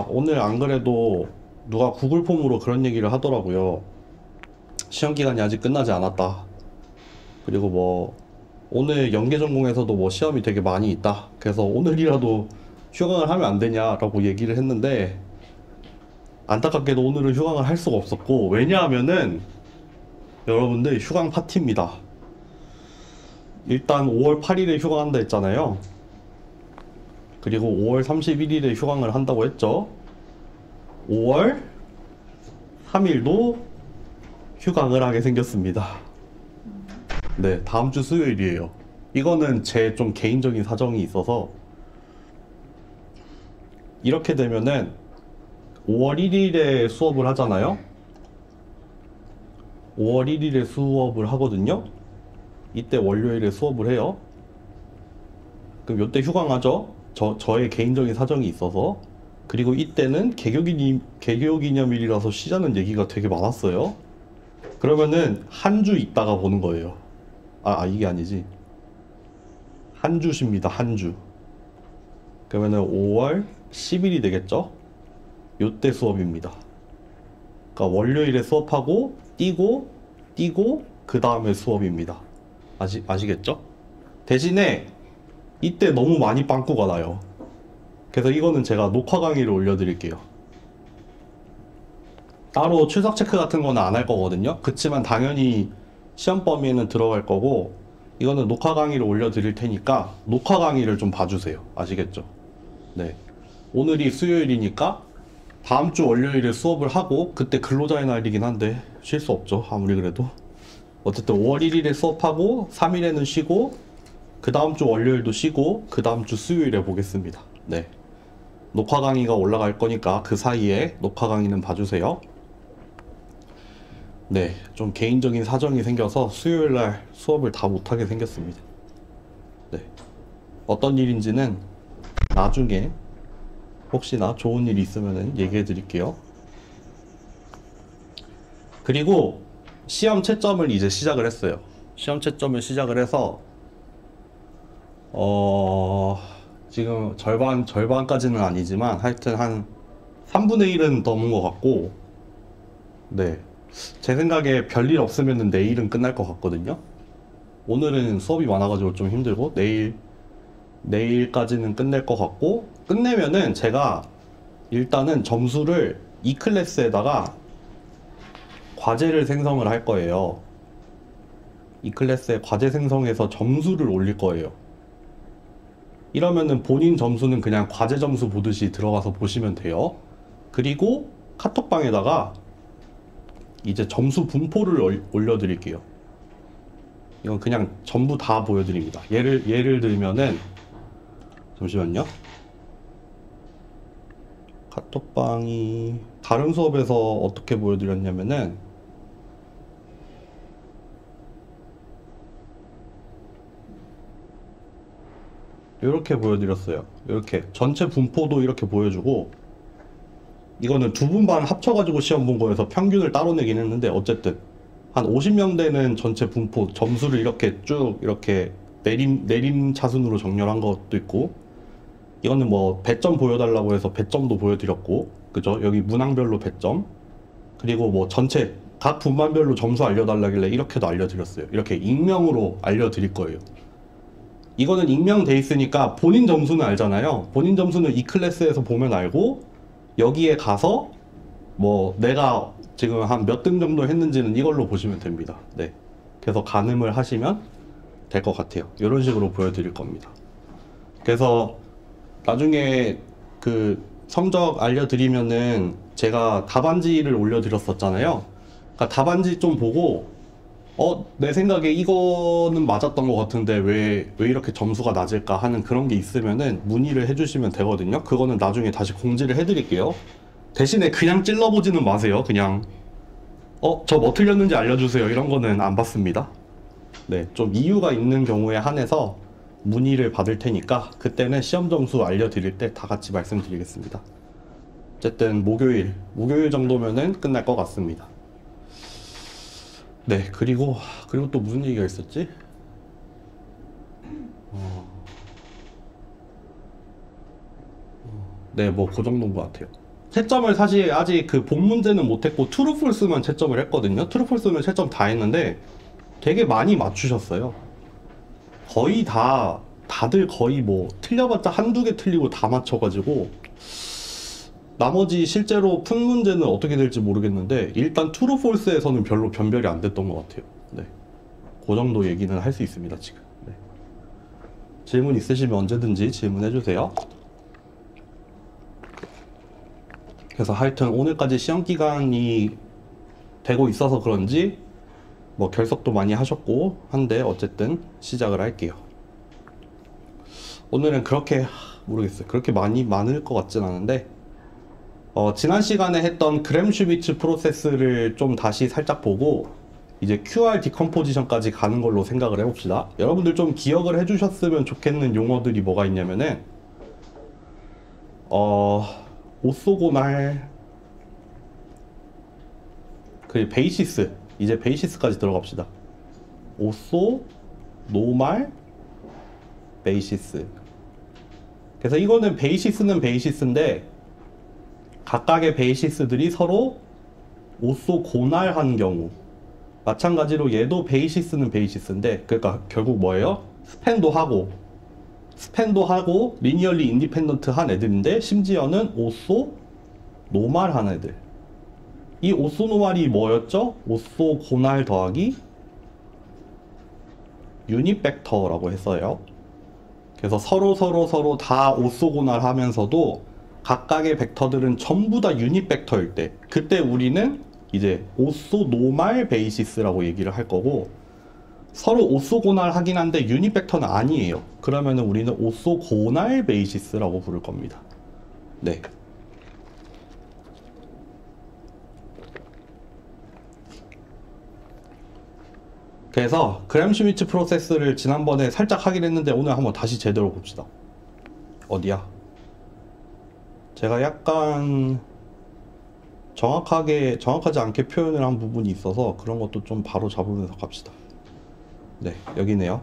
오늘 안 그래도 누가 구글 폼으로 그런 얘기를 하더라고요. 시험 기간이 아직 끝나지 않았다. 그리고 뭐 오늘 연계 전공에서도 뭐 시험이 되게 많이 있다. 그래서 오늘이라도 휴강을 하면 안 되냐라고 얘기를 했는데, 안타깝게도 오늘은 휴강을 할 수가 없었고, 왜냐하면은 여러분들 휴강 파티입니다. 일단 5월 8일에 휴강한다 했잖아요. 그리고 5월 31일에 휴강을 한다고 했죠. 5월 3일도 휴강을 하게 생겼습니다. 네, 다음 주 수요일이에요. 이거는 제 좀 개인적인 사정이 있어서, 이렇게 되면은 5월 1일에 수업을 하잖아요. 5월 1일에 수업을 하거든요. 이때 월요일에 수업을 해요. 그럼 요때 휴강하죠. 저의 개인적인 사정이 있어서. 그리고 이때는 개교기념일이라서 쉬자는 얘기가 되게 많았어요. 그러면은 한 주 있다가 보는 거예요. 이게 아니지. 한 주 쉽니다. 한 주. 그러면은 5월 10일이 되겠죠? 요때 수업입니다. 그러니까 월요일에 수업하고 뛰고 그 다음에 수업입니다. 아시겠죠? 대신에 이때 너무 많이 빵꾸가 나요. 그래서 이거는 제가 녹화 강의를 올려드릴게요. 따로 출석 체크 같은 거는 안 할 거거든요. 그치만 당연히 시험 범위에는 들어갈 거고, 이거는 녹화 강의를 올려드릴 테니까 녹화 강의를 좀 봐주세요. 아시겠죠? 네. 오늘이 수요일이니까 다음 주 월요일에 수업을 하고, 그때 근로자의 날이긴 한데 쉴 수 없죠. 아무리 그래도. 어쨌든 5월 1일에 수업하고 3일에는 쉬고, 그 다음 주 월요일도 쉬고, 그 다음 주 수요일에 보겠습니다. 네. 녹화 강의가 올라갈 거니까 그 사이에 녹화 강의는 봐주세요. 네, 좀 개인적인 사정이 생겨서 수요일날 수업을 다 못하게 생겼습니다. 네. 어떤 일인지는 나중에 혹시나 좋은 일이 있으면 얘기해 드릴게요. 그리고 시험 채점을 이제 시작을 했어요. 시험 채점을 시작을 해서 지금 절반까지는 아니지만 하여튼 한 3분의 1은 넘은 것 같고, 네. 제 생각에 별일 없으면 내일은 끝날 것 같거든요. 오늘은 수업이 많아가지고 좀 힘들고, 내일까지는 끝낼 것 같고, 끝내면은 제가 일단은 점수를 이 클래스에다가 과제를 생성을 할 거예요. 이 클래스에 과제 생성해서 점수를 올릴 거예요. 이러면은 본인 점수는 그냥 과제 점수 보듯이 들어가서 보시면 돼요. 그리고 카톡방에다가 이제 점수 분포를 올려드릴게요. 이건 그냥 전부 다 보여드립니다. 예를 들면은, 잠시만요. 카톡방이 다른 수업에서 어떻게 보여드렸냐면은, 이렇게 보여드렸어요. 이렇게 전체 분포도 이렇게 보여주고, 이거는 두 분 반 합쳐가지고 시험 본 거여서 평균을 따로 내긴 했는데, 어쨌든 한 50명대는 전체 분포 점수를 이렇게 쭉 이렇게 내림 차순으로 정렬한 것도 있고, 이거는 뭐 배점 보여달라고 해서 배점도 보여드렸고, 그죠? 여기 문항별로 배점, 그리고 뭐 전체 각 분반별로 점수 알려달라길래 이렇게도 알려드렸어요. 이렇게 익명으로 알려드릴 거예요. 이거는 익명돼 있으니까 본인 점수는 알잖아요. 본인 점수는 이 클래스에서 보면 알고, 여기에 가서 뭐 내가 지금 한 몇 등 정도 했는지는 이걸로 보시면 됩니다. 네. 그래서 가늠을 하시면 될 것 같아요. 이런 식으로 보여드릴 겁니다. 그래서 나중에 그 성적 알려드리면은 제가 답안지를 올려드렸었잖아요. 그러니까 답안지 좀 보고, 내 생각에 이거는 맞았던 것 같은데 왜 이렇게 점수가 낮을까 하는 그런 게 있으면은 문의를 해주시면 되거든요. 그거는 나중에 다시 공지를 해드릴게요. 대신에 그냥 찔러보지는 마세요. 그냥 저 뭐 틀렸는지 알려주세요, 이런 거는 안 받습니다. 네, 좀 이유가 있는 경우에 한해서 문의를 받을 테니까 그때는 시험 점수 알려드릴 때 다 같이 말씀드리겠습니다. 어쨌든 목요일 정도면은 끝날 것 같습니다. 네, 그리고 또 무슨 얘기가 있었지? 네, 뭐 그 정도인 것 같아요. 채점을 사실 아직 그 본 문제는 못했고 트루 폴스만 채점을 했거든요. 트루 폴스는 채점 다 했는데 되게 많이 맞추셨어요. 거의 다들 거의 뭐 틀려봤자 한두 개 틀리고 다 맞춰가지고 나머지 실제로 푼 문제는 어떻게 될지 모르겠는데 일단 트루 폴스에서는 별로 변별이 안 됐던 것 같아요. 네, 그 정도 얘기는 할 수 있습니다 지금. 네. 질문 있으시면 언제든지 질문해주세요. 그래서 하여튼 오늘까지 시험 기간이 되고 있어서 그런지 뭐 결석도 많이 하셨고 한데 어쨌든 시작을 할게요. 오늘은 그렇게 모르겠어요. 그렇게 많을 것 같진 않은데 지난 시간에 했던 그램슈비츠 프로세스를 좀 다시 살짝 보고 이제 QR 디컴포지션까지 가는 걸로 생각을 해봅시다. 여러분들 좀 기억을 해주셨으면 좋겠는 용어들이 뭐가 있냐면은 오쏘고날 그 베이시스, 이제 베이시스까지 들어갑시다. 오쏘, 노말, 베이시스. 그래서 이거는 베이시스는 베이시스인데 각각의 베이시스들이 서로 오쏘고날한 경우, 마찬가지로 얘도 베이시스는 베이시스인데 그러니까 결국 뭐예요? 스팬도 하고 리니얼리 인디펜던트 한 애들인데 심지어는 오쏘 노말 한 애들. 이 오쏘 노말이 뭐였죠? 오쏘 고날 더하기 유닛 벡터라고 했어요. 그래서 서로 다 오쏘 고날 하면서도 각각의 벡터들은 전부 다 유닛 벡터일 때 그때 우리는 이제 오쏘 노말 베이시스라고 얘기를 할 거고, 서로 오쏘고날 하긴 한데 유닛 벡터는 아니에요. 그러면은 우리는 오쏘고날 베이시스라고 부를 겁니다. 네. 그래서 그램슈비츠 프로세스를 지난번에 살짝 하긴 했는데 오늘 한번 다시 제대로 봅시다. 어디야? 제가 약간 정확하지 않게 표현을 한 부분이 있어서 그런 것도 좀 바로 잡으면서 갑시다. 네, 여기네요.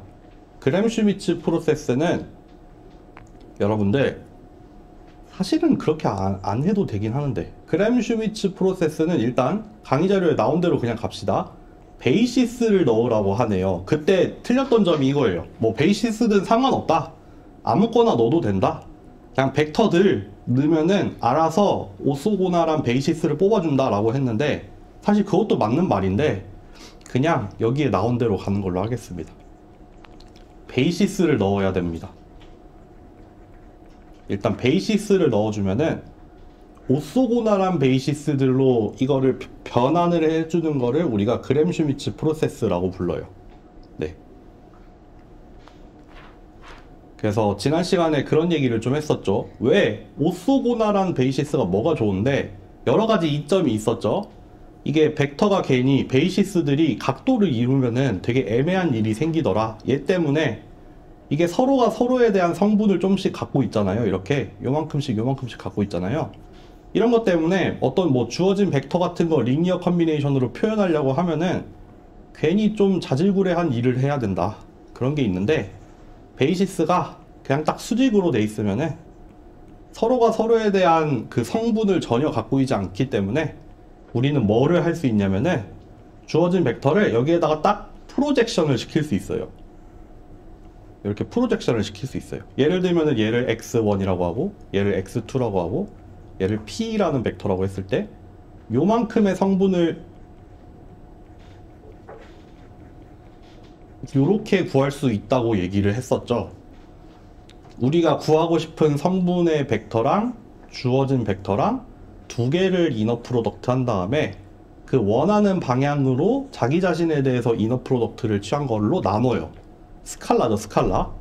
그램슈비츠 프로세스는 여러분들 사실은 그렇게 안 해도 되긴 하는데, 그램슈비츠 프로세스는 일단 강의 자료에 나온 대로 그냥 갑시다. 베이시스를 넣으라고 하네요. 그때 틀렸던 점이 이거예요. 뭐 베이시스든 상관없다, 아무거나 넣어도 된다, 그냥 벡터들 넣으면은 알아서 오쏘고날한 베이시스를 뽑아준다 라고 했는데, 사실 그것도 맞는 말인데 그냥 여기에 나온 대로 가는 걸로 하겠습니다. 베이시스를 넣어야 됩니다. 일단 베이시스를 넣어주면은 오쏘고날한 베이시스들로 이거를 변환을 해주는 거를 우리가 그램슈비츠 프로세스라고 불러요. 네. 그래서 지난 시간에 그런 얘기를 좀 했었죠. 왜 오쏘고날한 베이시스가 뭐가 좋은데, 여러 가지 이점이 있었죠. 이게 벡터가 괜히 베이시스들이 각도를 이루면은 되게 애매한 일이 생기더라. 얘 때문에 이게 서로가 서로에 대한 성분을 좀씩 갖고 있잖아요. 이렇게 요만큼씩 갖고 있잖아요. 이런 것 때문에 어떤 뭐 주어진 벡터 같은 거 리니어 컨비네이션으로 표현하려고 하면은 괜히 좀 자질구레한 일을 해야 된다, 그런 게 있는데, 베이시스가 그냥 딱 수직으로 돼 있으면은 서로가 서로에 대한 그 성분을 전혀 갖고 있지 않기 때문에 우리는 뭐를 할 수 있냐면은 주어진 벡터를 여기에다가 딱 프로젝션을 시킬 수 있어요. 이렇게 프로젝션을 시킬 수 있어요. 예를 들면은 얘를 x1이라고 하고 얘를 x2라고 하고 얘를 p라는 벡터라고 했을 때 요만큼의 성분을 요렇게 구할 수 있다고 얘기를 했었죠. 우리가 구하고 싶은 성분의 벡터랑 주어진 벡터랑 두 개를 이너 프로덕트 한 다음에 그 원하는 방향으로 자기 자신에 대해서 이너 프로덕트를 취한 걸로 나눠요. 스칼라죠, 스칼라.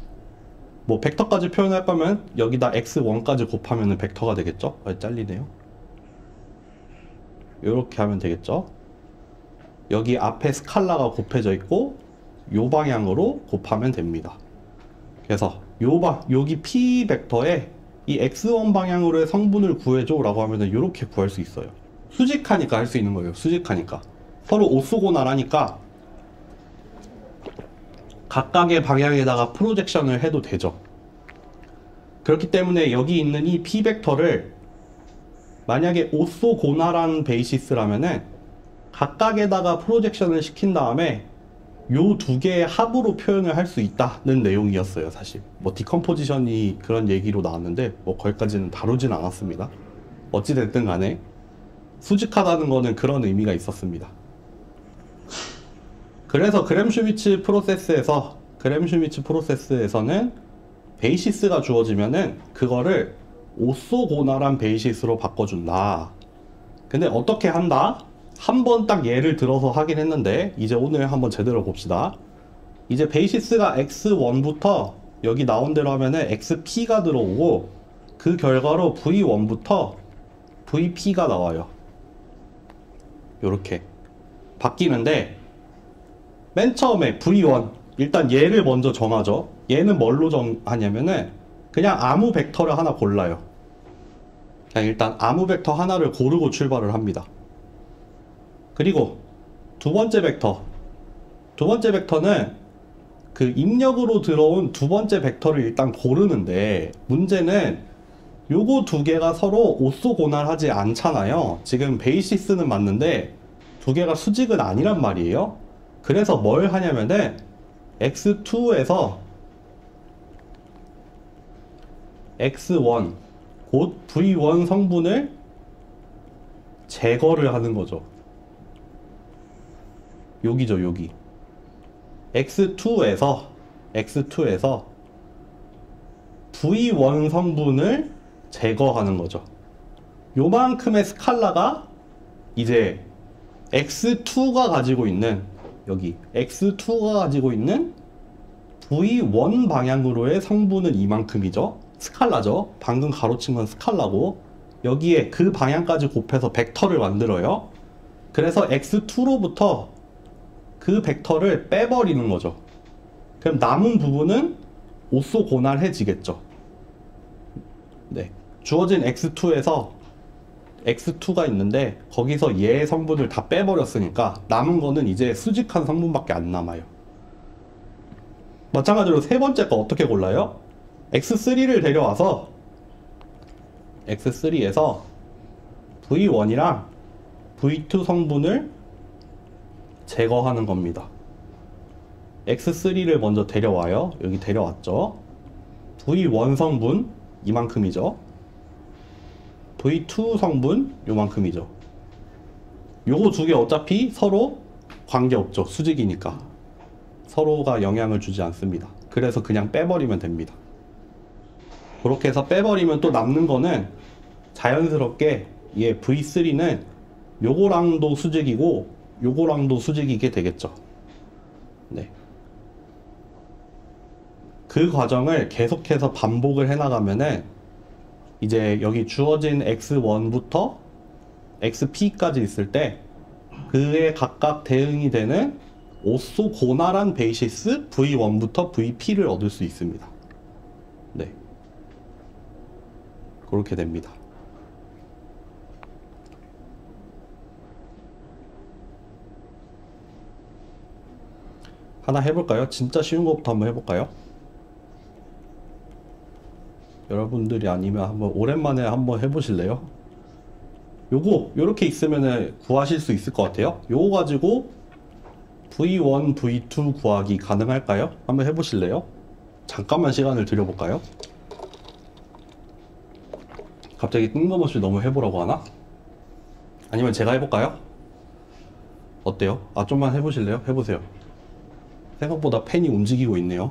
뭐 벡터까지 표현할 거면 여기다 x1까지 곱하면 벡터가 되겠죠? 잘리네요. 이렇게 하면 되겠죠? 여기 앞에 스칼라가 곱해져 있고 요 방향으로 곱하면 됩니다. 그래서 여기 p 벡터에 이 x1 방향으로의 성분을 구해줘 라고 하면은 이렇게 구할 수 있어요. 수직하니까 할 수 있는 거예요. 수직하니까 서로 오쏘고날하니까 각각의 방향에다가 프로젝션을 해도 되죠. 그렇기 때문에 여기 있는 이 P 벡터를 만약에 오소고나란 베이시스라면은 각각에다가 프로젝션을 시킨 다음에 요 두 개의 합으로 표현을 할 수 있다는 내용이었어요. 사실 뭐 디컴포지션이 그런 얘기로 나왔는데 뭐 거기까지는 다루진 않았습니다. 어찌됐든 간에 수직하다는 거는 그런 의미가 있었습니다. 그래서 그램슈미츠 프로세스에서는 베이시스가 주어지면은 그거를 오소고나란 베이시스로 바꿔준다. 근데 어떻게 한다? 한 번 딱 예를 들어서 하긴 했는데 이제 오늘 한번 제대로 봅시다. 이제 베이시스가 x1부터 여기 나온 대로 하면은 xp가 들어오고 그 결과로 v1부터 vp가 나와요. 요렇게 바뀌는데 맨 처음에 v1 일단 얘를 먼저 정하죠. 얘는 뭘로 정하냐면은 그냥 아무 벡터를 하나 골라요. 그냥 일단 아무 벡터 하나를 고르고 출발을 합니다. 그리고 두 번째 벡터는 그 입력으로 들어온 두 번째 벡터를 일단 고르는데 문제는 요거 두 개가 서로 오소고날하지 않잖아요. 지금 베이시스는 맞는데 두 개가 수직은 아니란 말이에요. 그래서 뭘 하냐면은 x2에서 x1 곧 v1 성분을 제거를 하는 거죠. 여기죠, 여기. x2에서 v1 성분을 제거하는 거죠. 요만큼의 스칼라가 이제 x2가 가지고 있는 여기 x2가 가지고 있는 v1 방향으로의 성분은 이만큼이죠. 스칼라죠. 방금 가로친 건 스칼라고 여기에 그 방향까지 곱해서 벡터를 만들어요. 그래서 x2로부터 그 벡터를 빼버리는 거죠. 그럼 남은 부분은 오소고날해지겠죠. 네. 주어진 x2에서 x2가 있는데 거기서 얘의 성분을 다 빼버렸으니까 남은 거는 이제 수직한 성분밖에 안 남아요. 마찬가지로 세 번째 거 어떻게 골라요? x3를 데려와서 x3에서 v1이랑 v2 성분을 제거하는 겁니다. x3를 먼저 데려와요. 여기 데려왔죠. v1 성분 이만큼이죠. v2 성분 요만큼이죠. 요거 두 개 어차피 서로 관계없죠. 수직이니까 서로가 영향을 주지 않습니다. 그래서 그냥 빼버리면 됩니다. 그렇게 해서 빼버리면 또 남는 거는 자연스럽게 얘 v3는 요거랑도 수직이고 요거랑도 수직이게 되겠죠. 네. 그 과정을 계속해서 반복을 해나가면은 이제 여기 주어진 x1부터 xp까지 있을 때 그에 각각 대응이 되는 오소고날한 베이시스 v1부터 vp를 얻을 수 있습니다. 네. 그렇게 됩니다. 하나 해볼까요? 진짜 쉬운 것부터 한번 해볼까요? 여러분들이 아니면 한번 오랜만에 한번 해보실래요? 요거 요렇게 있으면은 구하실 수 있을 것 같아요. 요거 가지고 V1, V2 구하기 가능할까요? 한번 해보실래요? 잠깐만 시간을 들여볼까요? 갑자기 뜬금없이 너무 해보라고 하나? 아니면 제가 해볼까요? 어때요? 아, 좀만 해보실래요? 해보세요. 생각보다 펜이 움직이고 있네요.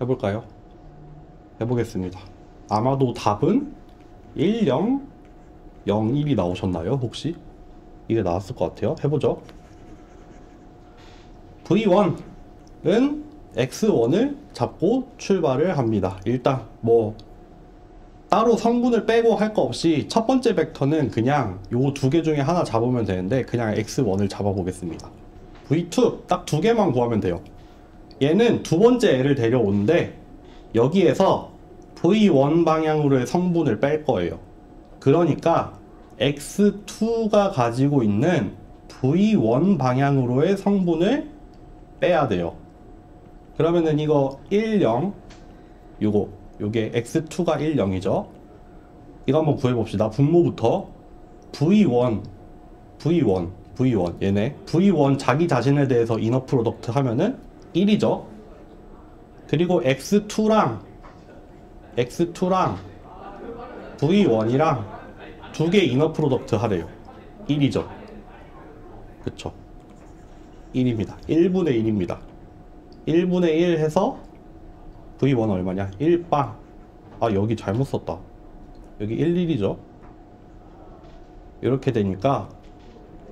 해볼까요? 해보겠습니다. 아마도 답은 10, 01이 나오셨나요? 혹시? 이게 나왔을 것 같아요. 해보죠. V1은 X1을 잡고 출발을 합니다. 일단 뭐 따로 성분을 빼고 할 거 없이 첫 번째 벡터는 그냥 요 두 개 중에 하나 잡으면 되는데 그냥 X1을 잡아 보겠습니다. V2 딱 두 개만 구하면 돼요. 얘는 두 번째 애를 데려오는데 여기에서 V1 방향으로의 성분을 뺄 거예요. 그러니까 X2가 가지고 있는 V1 방향으로의 성분을 빼야 돼요. 그러면은 이거 10 요게 X2가 10이죠. 이거 한번 구해봅시다. 분모부터 V1 얘네 V1 자기 자신에 대해서 이너 프로덕트 하면은 1이죠. 그리고 X2랑 V1이랑 두 개 이너 프로덕트 하래요. 1이죠. 그쵸. 1입니다. 1분의 1입니다. 1분의 1 해서 V1 얼마냐? 1빵. 아, 여기 잘못 썼다. 여기 11이죠. 이렇게 되니까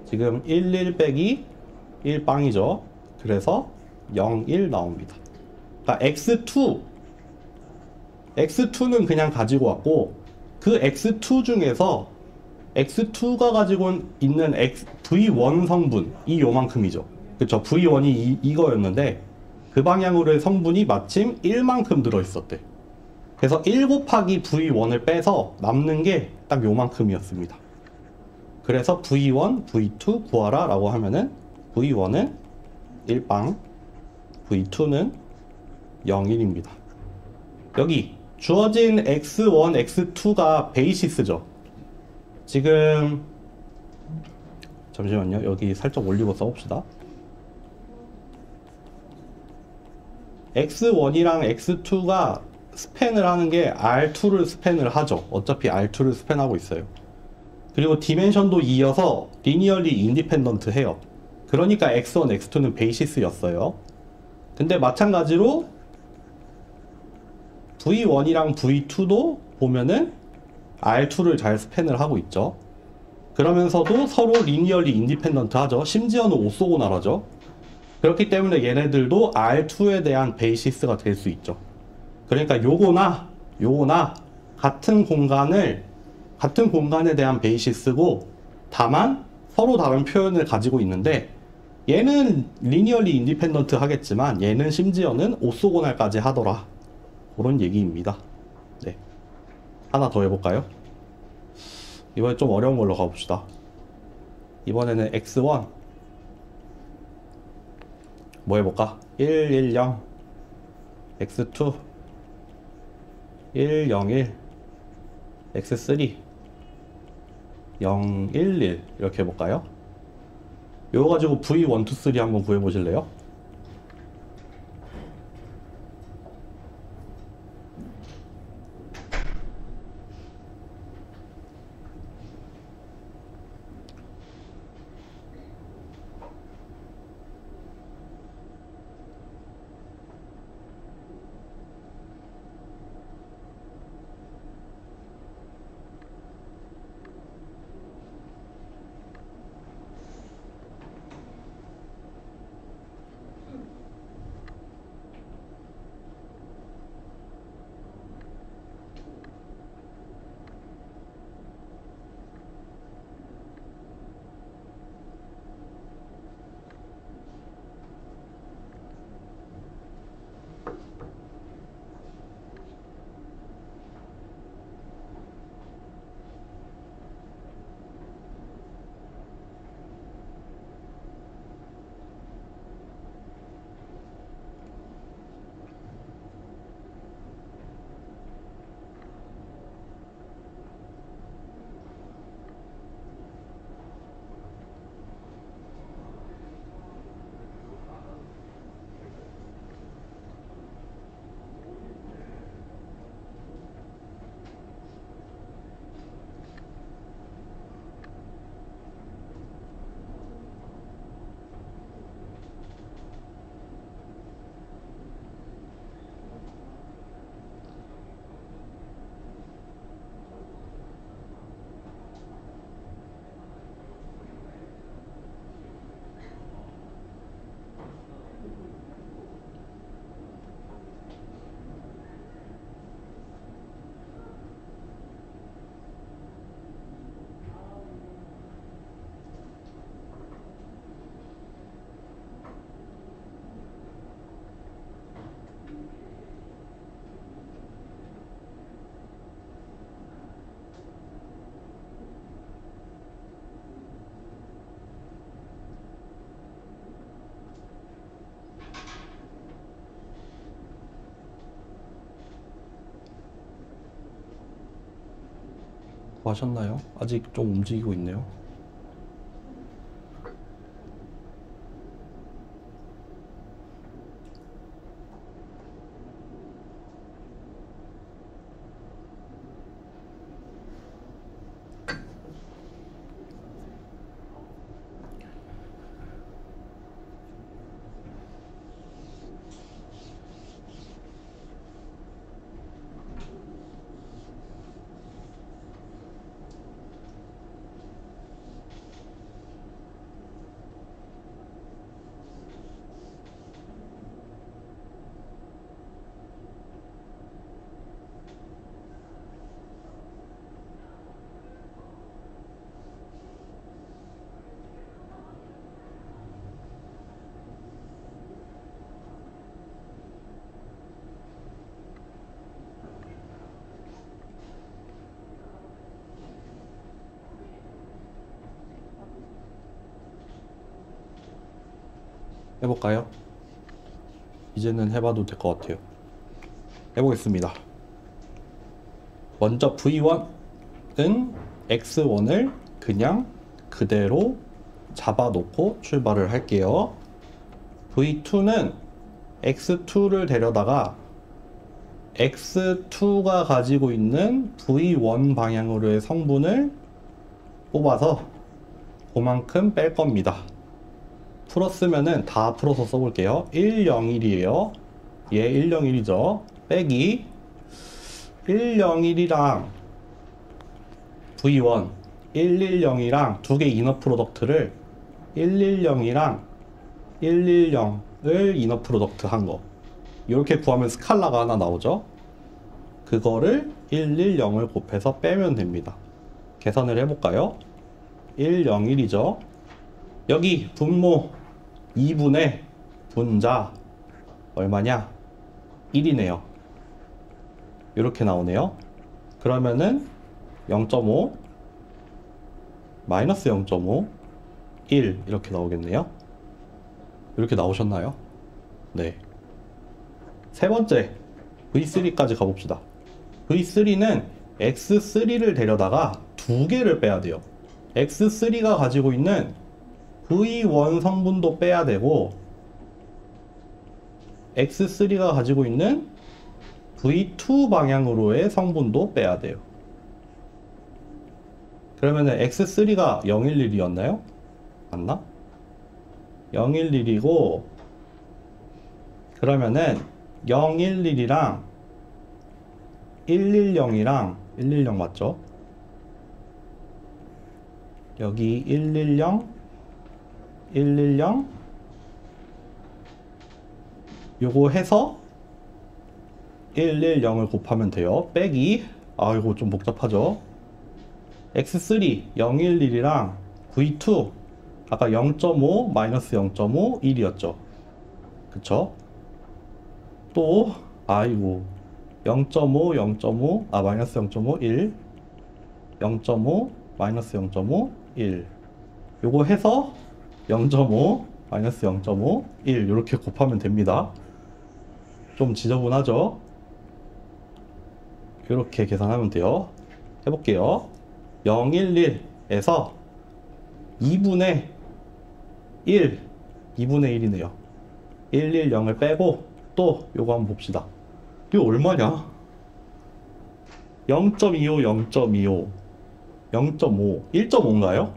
지금 11 빼기 1빵이죠. 그래서 01 나옵니다. 그러니까 X2는 그냥 가지고 왔고 그 X2 중에서 X2가 가지고 있는 V1 성분이 요만큼이죠. 그쵸? V1이 이거였는데 그 방향으로의 성분이 마침 1만큼 들어있었대. 그래서 1 곱하기 V1을 빼서 남는 게 딱 요만큼이었습니다. 그래서 V1, V2 구하라 라고 하면은 V1은 1빵, V2는 01입니다. 여기 주어진 X1, X2가 베이시스죠. 지금 잠시만요. 여기 살짝 올리고 써봅시다. X1이랑 X2가 스팬을 하는 게 R2를 스팬을 하죠. 어차피 R2를 스팬하고 있어요. 그리고 디멘션도 이어서 리니얼리 인디펜던트 해요. 그러니까 X1, X2는 베이시스였어요. 근데 마찬가지로 V1이랑 V2도 보면은 R2를 잘 스팬을 하고 있죠. 그러면서도 서로 리니얼리 인디펜던트 하죠. 심지어는 오소고나라죠. 그렇기 때문에 얘네들도 R2에 대한 베이시스가 될 수 있죠. 그러니까 요거나 같은 공간에 대한 베이시스고 다만 서로 다른 표현을 가지고 있는데 얘는 리니얼리 인디펜던트 하겠지만 얘는 심지어는 오소고날까지 하더라. 그런 얘기입니다. 네. 하나 더 해볼까요? 이번에 좀 어려운 걸로 가봅시다. 이번에는 X1 뭐 해볼까? 110 X2 101 X3 011 이렇게 해볼까요? 이거 가지고 V1, 2, 3 한번 구해보실래요? 하셨나요? 아직 좀 움직이고 있네요. 해볼까요? 이제는 해봐도 될 것 같아요. 해보겠습니다. 먼저 V1은 X1을 그냥 그대로 잡아놓고 출발을 할게요. V2는 X2를 데려다가 X2가 가지고 있는 V1 방향으로의 성분을 뽑아서 그만큼 뺄 겁니다. 풀었으면은 다 풀어서 써볼게요. 101이에요. 얘 101이죠. 빼기 101이랑 V1 110이랑 두 개 이너 프로덕트를 110이랑 110을 이너 프로덕트 한 거, 이렇게 구하면 스칼라가 하나 나오죠. 그거를 110을 곱해서 빼면 됩니다. 계산을 해볼까요? 101이죠. 여기 분모 2분의 분자 얼마냐? 1이네요. 이렇게 나오네요. 그러면은 0.5 마이너스 0.5 1 이렇게 나오겠네요. 이렇게 나오셨나요? 네. 세 번째 V3까지 가봅시다. V3는 X3를 데려다가 두 개를 빼야 돼요. X3가 가지고 있는 V1 성분도 빼야 되고, X3가 가지고 있는 V2 방향으로의 성분도 빼야 돼요. 그러면은 X3가 011이었나요? 맞나? 011이고, 그러면은 011이랑 110이랑 110 맞죠? 여기 110 110 요거 해서 110을 곱하면 돼요. 빼기, 아 이거 좀 복잡하죠. X3 011이랑 V2 아까 0.5 마이너스 0.5 1이었죠. 그쵸? 또 아이고 0.5 0.5 마이너스 0.5 1 0.5 마이너스 0.5 1 요거 해서 0.5 마이너스 0.5 1 이렇게 곱하면 됩니다. 좀 지저분하죠? 이렇게 계산하면 돼요. 해볼게요. 011에서 2분의 1 2분의 1이네요 110을 빼고 또 요거 한번 봅시다. 이거 얼마냐? 0.25 0.25 0.5 1.5인가요?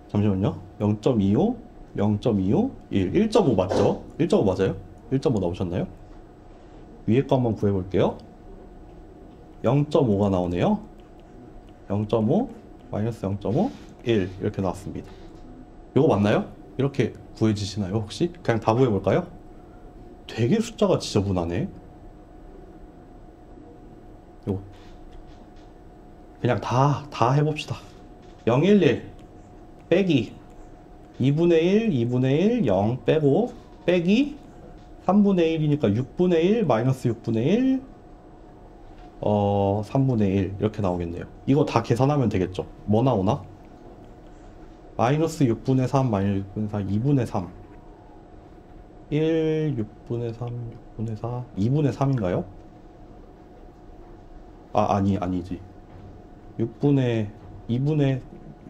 잠시만요. 0.25 0.25 1 1.5 맞죠? 1.5 맞아요? 1.5 나오셨나요? 위에 거 한번 구해볼게요. 0.5가 나오네요. 0.5 마이너스 0.5 1 이렇게 나왔습니다. 이거 맞나요? 이렇게 구해지시나요 혹시? 그냥 다 구해볼까요? 되게 숫자가 지저분하네. 요거 그냥 다 해봅시다. 011 빼기 2분의 1 2분의 1 0 빼고 빼기 3분의 1이니까 6분의 1 마이너스 6분의 1 3분의 1 이렇게 나오겠네요. 이거 다 계산하면 되겠죠. 뭐 나오나? 마이너스 6분의 3 마이너스 6분의 4 2분의 3 1 6분의 3 6분의 4 2분의 3인가요? 아니지. 6분의 2분의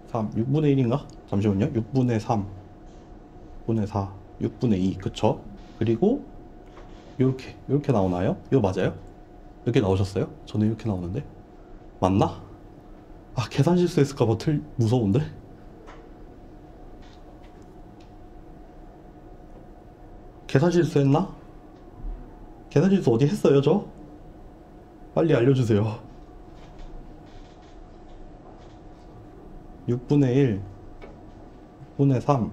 3, 6분의 1인가? 잠시만요. 6분의 3, 6분의 4, 6분의 2, 그쵸? 그리고 요렇게 나오나요? 이거 맞아요? 이렇게 나오셨어요? 저는 이렇게 나오는데 맞나? 아, 계산 실수했을까봐 무서운데? 계산 실수했나? 계산 실수 어디 했어요, 저? 빨리 알려주세요. 6분의 1, 6분의 3.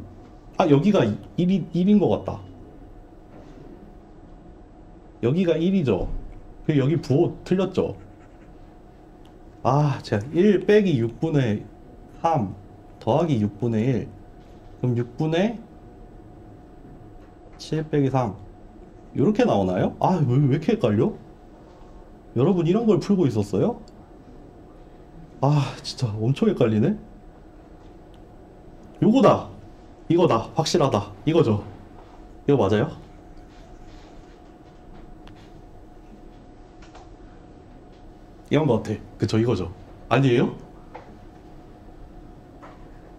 아, 여기가 1인 것 같다. 여기가 1이죠. 그리고 여기 부호 틀렸죠. 아, 제가 1 빼기 6분의 3 더하기 6분의 1. 그럼 6분의 7 빼기 3. 이렇게 나오나요? 아, 왜 이렇게 헷갈려? 여러분 이런 걸 풀고 있었어요? 아, 진짜 엄청 헷갈리네? 요거다! 이거다! 확실하다! 이거죠? 이거 맞아요? 이런 거 같아. 그쵸, 이거죠? 아니에요?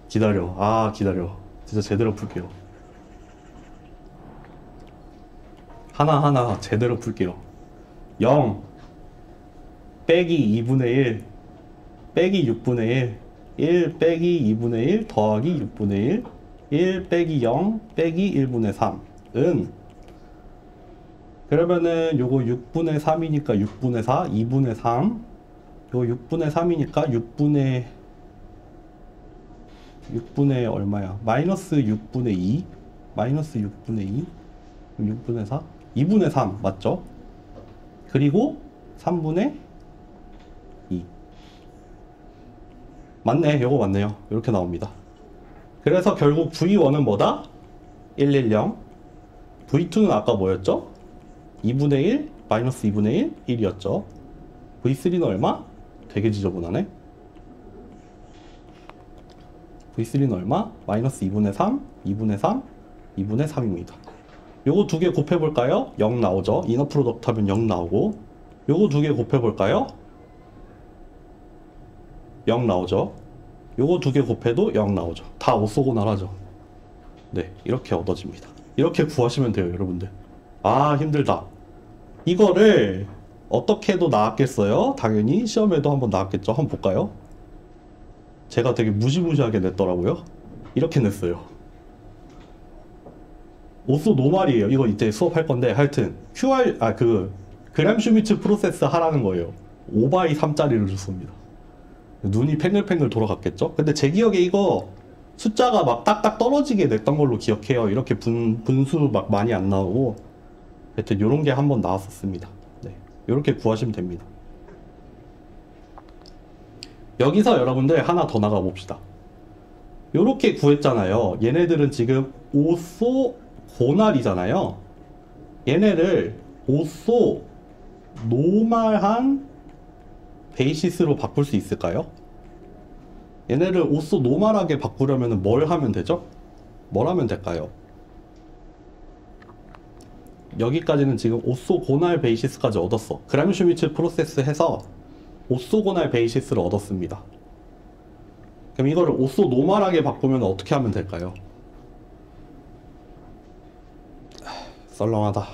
기다려. 아, 기다려. 진짜 제대로 풀게요. 하나하나 제대로 풀게요. 0 빼기 2분의 1 빼기 6분의 1 1 빼기 2분의 1 더하기 6분의 1 1 빼기 0 빼기 1분의 3은 그러면은 요거 6분의 3이니까 6분의 4 2분의 3 요거 6분의 3이니까 6분의 얼마야? 마이너스 6분의 2 마이너스 6분의 2 6분의 4 2분의 3 맞죠? 그리고 3분의 2 맞네. 요거 맞네요. 이렇게 나옵니다. 그래서 결국 V1은 뭐다? 110 V2는 아까 뭐였죠? 2분의 1 마이너스 2분의 1 1이었죠. V3는 얼마? 되게 지저분하네. V3는 얼마? 마이너스 2분의 3 2분의 3 2분의 3입니다. 요거 두 개 곱해볼까요? 0 나오죠. 이너 프로덕트 하면 0 나오고 요거 두 개 곱해볼까요? 0 나오죠. 요거 두 개 곱해도 0 나오죠. 다 오쏘고나라죠. 네, 이렇게 얻어집니다. 이렇게 구하시면 돼요, 여러분들. 아, 힘들다. 이거를 어떻게 해도 나왔겠어요? 당연히 시험에도 한번 나왔겠죠. 한번 볼까요? 제가 되게 무시무시하게 냈더라고요. 이렇게 냈어요. 오쏘 노말이에요. 이거 이제 수업할 건데 하여튼 그램 슈미츠 프로세스 하라는 거예요. 5바이 3짜리를 줬습니다. 눈이 팽글팽글 돌아갔겠죠? 근데 제 기억에 이거 숫자가 막 딱딱 떨어지게 냈던 걸로 기억해요. 이렇게 분수 막 많이 안 나오고 하여튼 요런 게 한번 나왔었습니다. 네, 요렇게 구하시면 됩니다. 여기서 여러분들 하나 더 나가 봅시다. 요렇게 구했잖아요. 얘네들은 지금 오쏘 고날이잖아요. 얘네를 오쏘 노말한 베이시스로 바꿀 수 있을까요? 얘네를 오쏘 노말하게 바꾸려면 뭘 하면 되죠? 뭘 하면 될까요? 여기까지는 지금 오쏘고날 베이시스까지 얻었어. 그램 슈미츠 프로세스 해서 오쏘고날 베이시스를 얻었습니다. 그럼 이거를 오쏘 노멀하게 바꾸면 어떻게 하면 될까요? 썰렁하다.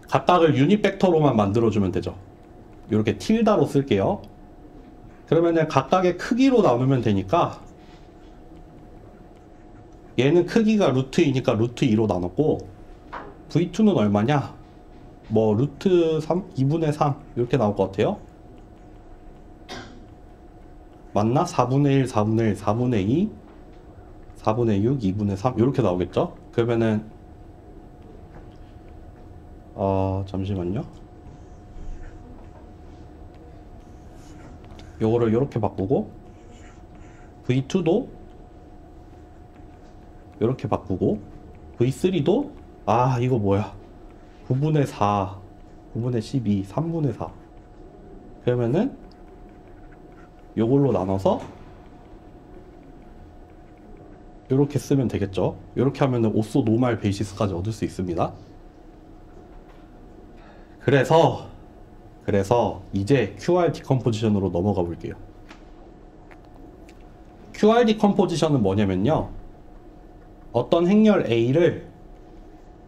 각각을 유닛벡터로만 만들어주면 되죠. 이렇게 틸다로 쓸게요. 그러면은 각각의 크기로 나누면 되니까 얘는 크기가 루트 2니까 루트 2로 나눴고 V2는 얼마냐? 뭐 루트 3, 2분의 3 이렇게 나올 것 같아요. 맞나? 4분의 1, 4분의 1, 4분의 2, 4분의 6, 2분의 3 이렇게 나오겠죠? 그러면은 잠시만요. 요거를 이렇게 바꾸고 V2도 이렇게 바꾸고 V3도 이거 뭐야 9분의 4 9분의 12 3분의 4 그러면은 요걸로 나눠서 요렇게 쓰면 되겠죠. 요렇게 하면은 오쏘 노말 베이시스까지 얻을 수 있습니다. 그래서 그래서 이제 QR 디컴포지션으로 넘어가 볼게요. QR 디컴포지션은 뭐냐면요, 어떤 행렬 A를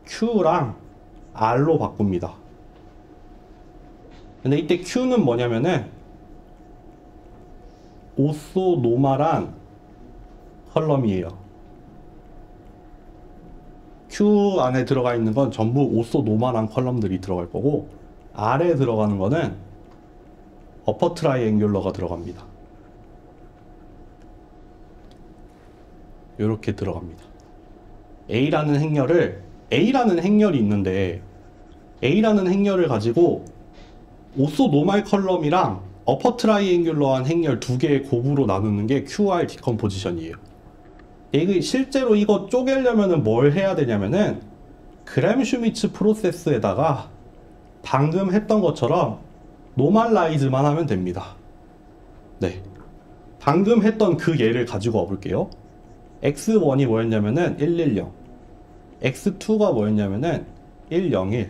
Q랑 R로 바꿉니다. 근데 이때 Q는 뭐냐면은 오소노멀한 컬럼이에요. Q 안에 들어가 있는 건 전부 오소노멀한 컬럼들이 들어갈 거고, R에 들어가는 거는 어퍼 트라이앵귤러가 들어갑니다. 이렇게 들어갑니다. A라는 행렬이 있는데, A라는 행렬을 가지고 오소노멀 컬럼이랑 어퍼 트라이앵귤러한 행렬 두 개의 곱으로 나누는 게 QR 디컴포지션이에요. 이게 실제로 이거 쪼개려면은 뭘 해야 되냐면은 그램-슈미츠 프로세스에다가 방금 했던 것처럼 노멀라이즈만 하면 됩니다. 네, 방금 했던 그 예를 가지고 와볼게요. x1이 뭐였냐면은 110, x2가 뭐였냐면은 101,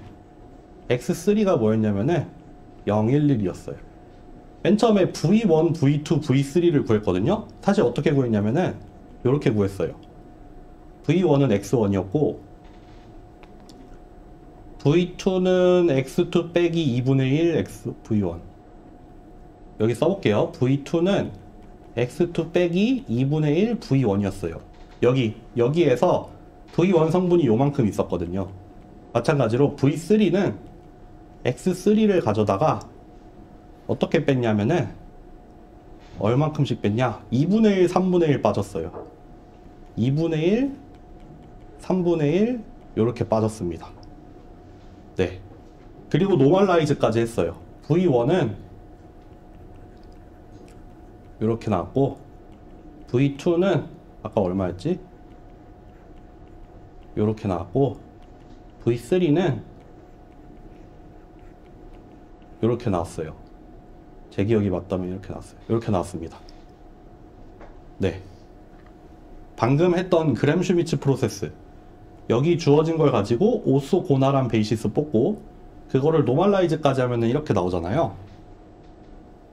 x3가 뭐였냐면은 011이었어요. 맨 처음에 v1, v2, v3를 구했거든요. 사실 어떻게 구했냐면은 이렇게 구했어요. v1은 x1이었고, v2는 x2 빼기 2분의 1 x v1. 여기 써볼게요. v2는 x2 빼기 2분의 1 v1이었어요. 여기에서 v1 성분이 요만큼 있었거든요. 마찬가지로 v3는 x3를 가져다가 어떻게 뺐냐면은 얼만큼씩 뺐냐? 2분의 1, 3분의 1 빠졌어요. 2분의 1, 3분의 1 이렇게 빠졌습니다. 네, 그리고 노멀라이즈까지 했어요. v1은 이렇게 나왔고, v2는 아까 얼마였지? 이렇게 나왔고, v3는 이렇게 나왔어요. 제 기억이 맞다면 이렇게 나왔어요. 이렇게 나왔습니다. 네, 방금 했던 그램-슈미츠 프로세스, 여기 주어진 걸 가지고 오소고날한 베이시스 뽑고 그거를 노멀라이즈까지 하면은 이렇게 나오잖아요.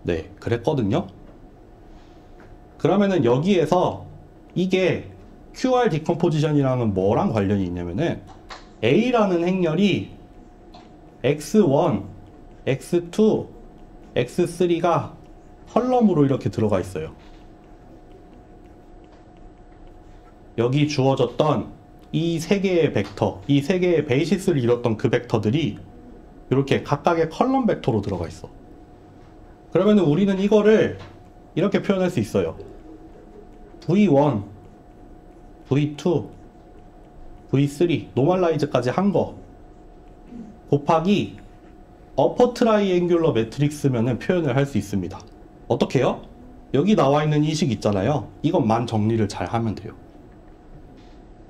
네, 그랬거든요. 그러면은 여기에서 이게 QR 디컴포지션이랑은 뭐랑 관련이 있냐면은 A라는 행렬이 x1, x2, x3가 컬럼으로 이렇게 들어가 있어요. 여기 주어졌던 이 세 개의 벡터, 이 세 개의 베이시스를 이뤘던 그 벡터들이 이렇게 각각의 컬럼 벡터로 들어가 있어. 그러면 우리는 이거를 이렇게 표현할 수 있어요. v1, v2, v3 노멀라이즈까지 한 거 곱하기 어퍼 트라이앵귤러 매트릭스면은 표현을 할 수 있습니다. 어떻게 해요? 여기 나와 있는 이 식 있잖아요. 이것만 정리를 잘 하면 돼요.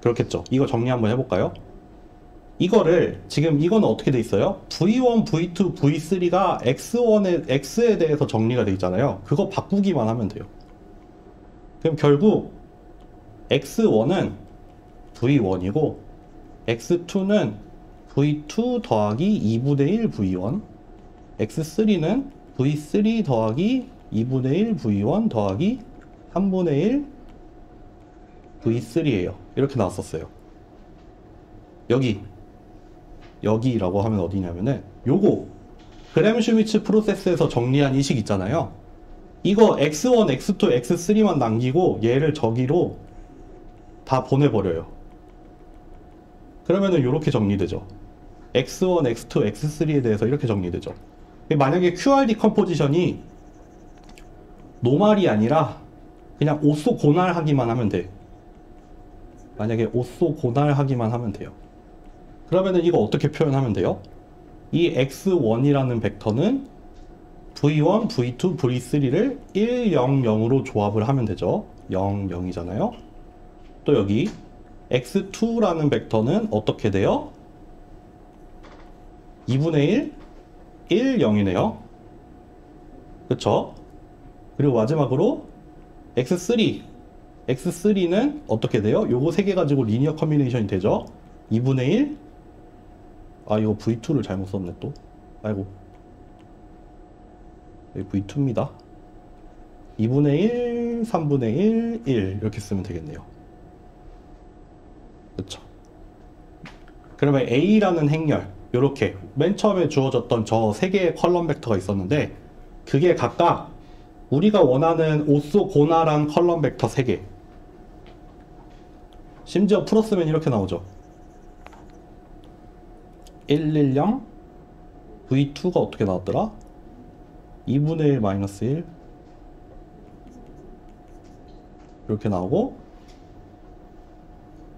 그렇겠죠? 이거 정리 한번 해볼까요? 이거를 지금 이거는 어떻게 돼 있어요? v1, v2, v3가 x에 대해서 정리가 돼 있잖아요. 그거 바꾸기만 하면 돼요. 그럼 결국 x1은 v1이고 x2는 v2 더하기 2분의 1 v1, x3는 v3 더하기 2분의 1 v1 더하기 3분의 1 v3예요. 이렇게 나왔었어요. 여기라고 하면 어디냐면은 요거 그램-슈미츠 프로세스에서 정리한 이 식 있잖아요. 이거 x1, x2, x3만 남기고 얘를 저기로 다 보내버려요. 그러면은 이렇게 정리되죠. x1, x2, x3에 대해서 이렇게 정리되죠. 만약에 QR 디컴포지션이 노멀이 아니라 그냥 오소고날 하기만 하면 돼. 만약에 오소고날 하기만 하면 돼요. 그러면은 이거 어떻게 표현하면 돼요? 이 x1이라는 벡터는 v1, v2, v3를 1, 0, 0으로 조합을 하면 되죠. 0, 0이잖아요. 또 여기 x2라는 벡터는 어떻게 돼요? 2분의 1, 1, 0이네요. 그쵸? 그리고 마지막으로 x3는 어떻게 돼요? 요거 세 개 가지고 리니어 커뮤니케이션이 되죠. 2분의 1, 아 이거 v2를 잘못 썼네 또. 아이고, 여기 V2입니다. 2분의 1, 3분의 1, 1 이렇게 쓰면 되겠네요. 그렇죠. 그러면 A라는 행렬, 요렇게 맨 처음에 주어졌던 저 세 개의 컬럼 벡터가 있었는데 그게 각각 우리가 원하는 오쏘고나란 컬럼 벡터 3개. 심지어 풀었으면 이렇게 나오죠. 110 V2가 어떻게 나왔더라? 2분의 1 마이너스 1 이렇게 나오고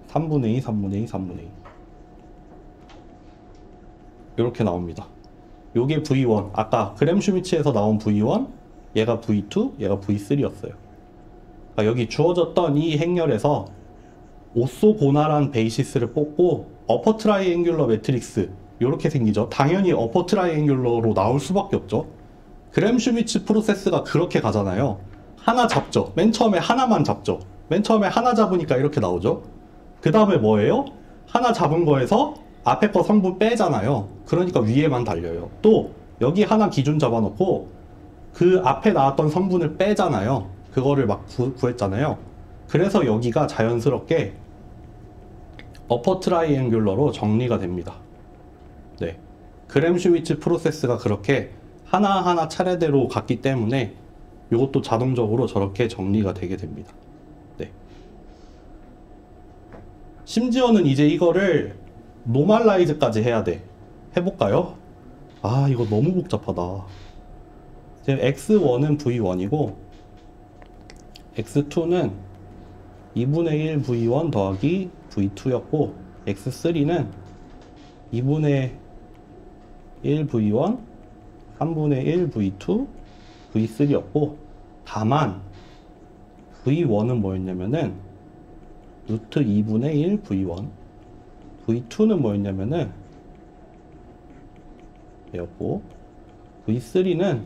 3분의 2, 3분의 2, 3분의 2 이렇게 나옵니다. 요게 V1, 아까 그램슈미츠에서 나온 V1, 얘가 V2, 얘가 V3였어요. 그러니까 여기 주어졌던 이 행렬에서 오쏘고나란 베이시스를 뽑고 어퍼 트라이앵귤러 매트릭스 요렇게 생기죠. 당연히 어퍼 트라이앵귤러로 나올 수밖에 없죠. 그램슈미츠 프로세스가 그렇게 가잖아요. 하나 잡죠. 맨 처음에 하나만 잡죠. 맨 처음에 하나 잡으니까 이렇게 나오죠. 그 다음에 뭐예요? 하나 잡은 거에서 앞에 거 성분 빼잖아요. 그러니까 위에만 달려요. 또 여기 하나 기준 잡아놓고 그 앞에 나왔던 성분을 빼잖아요. 그거를 막 구했잖아요. 그래서 여기가 자연스럽게 어퍼 트라이앵귤러로 정리가 됩니다. 네, 그램슈미츠 프로세스가 그렇게 하나하나 차례대로 갔기 때문에 이것도 자동적으로 저렇게 정리가 되게 됩니다. 네. 심지어는 이제 이거를 노멀라이즈까지 해야 돼. 해볼까요? 아, 이거 너무 복잡하다. 지금 x1은 v1이고 x2는 2분의 1 v1 더하기 v2였고 x3는 2분의 1 v1 3분의 1 v2 v3였고 다만 v1은 뭐였냐면은 루트 2분의 1 v1 v2는 뭐였냐면은 얘였고 v3는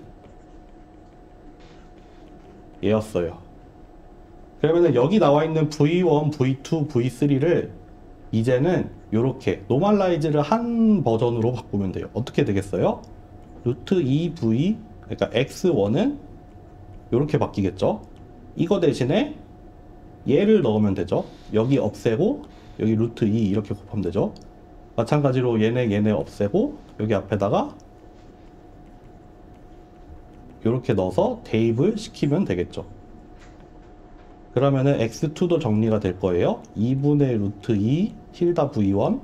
얘였어요. 그러면은 여기 나와 있는 v1, v2, v3를 이제는 요렇게 노멀라이즈를 한 버전으로 바꾸면 돼요. 어떻게 되겠어요? 루트 2v 그러니까 x1은 요렇게 바뀌겠죠. 이거 대신에 얘를 넣으면 되죠. 여기 없애고 여기 루트 2 이렇게 곱하면 되죠. 마찬가지로 얘네 없애고 여기 앞에다가 요렇게 넣어서 대입을 시키면 되겠죠. 그러면은 x2도 정리가 될 거예요. 2분의 루트 2 틸다 v1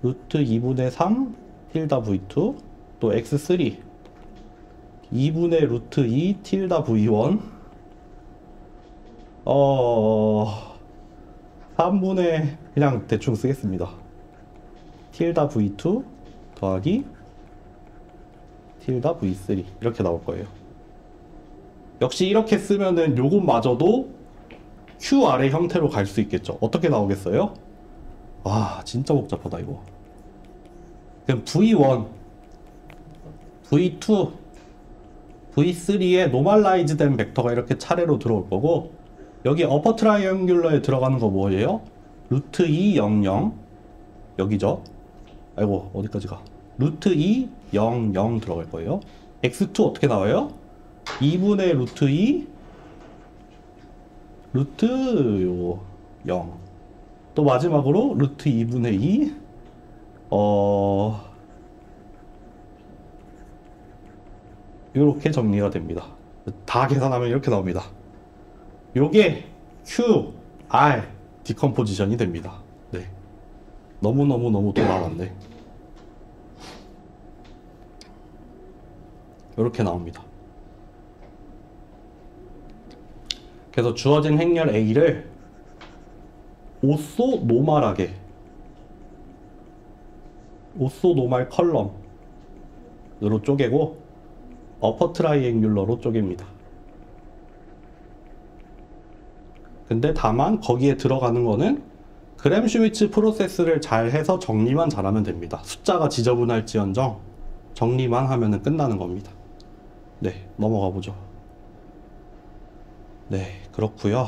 루트 2분의 3 틸다 v2 또 x3 2분의 루트 2 틸다 v1 3분의 그냥 대충 쓰겠습니다. 틸다 v2 더하기 틸다 v3 이렇게 나올 거예요. 역시 이렇게 쓰면은 요것마저도 QR 형태로 갈 수 있겠죠. 어떻게 나오겠어요? 와, 진짜 복잡하다 이거. 그럼 V1, V2, V3에 노멀라이즈 된 벡터가 이렇게 차례로 들어올 거고 여기 어퍼 트라이앵귤러에 들어가는 거 뭐예요? 루트 2, 0, 0 여기죠. 아이고 어디까지 가? 루트 2, 0, 0 들어갈 거예요. x2 어떻게 나와요? 2분의 루트 2 루트 요 0 또 마지막으로 루트 2분의 2 이렇게 정리가 됩니다. 다 계산하면 이렇게 나옵니다. 요게 Q, R 디컴포지션이 됩니다. 네. 너무 돌아왔네. 이렇게 나옵니다. 그래서 주어진 행렬 A를 오쏘노멀하게 오쏘노멀 컬럼으로 쪼개고 어퍼 트라이앵귤러로 쪼갭니다. 근데 다만 거기에 들어가는 거는 그램슈미츠 프로세스를 잘 해서 정리만 잘하면 됩니다. 숫자가 지저분할지언정 정리만 하면은 끝나는 겁니다. 네, 넘어가 보죠. 네, 그렇고요.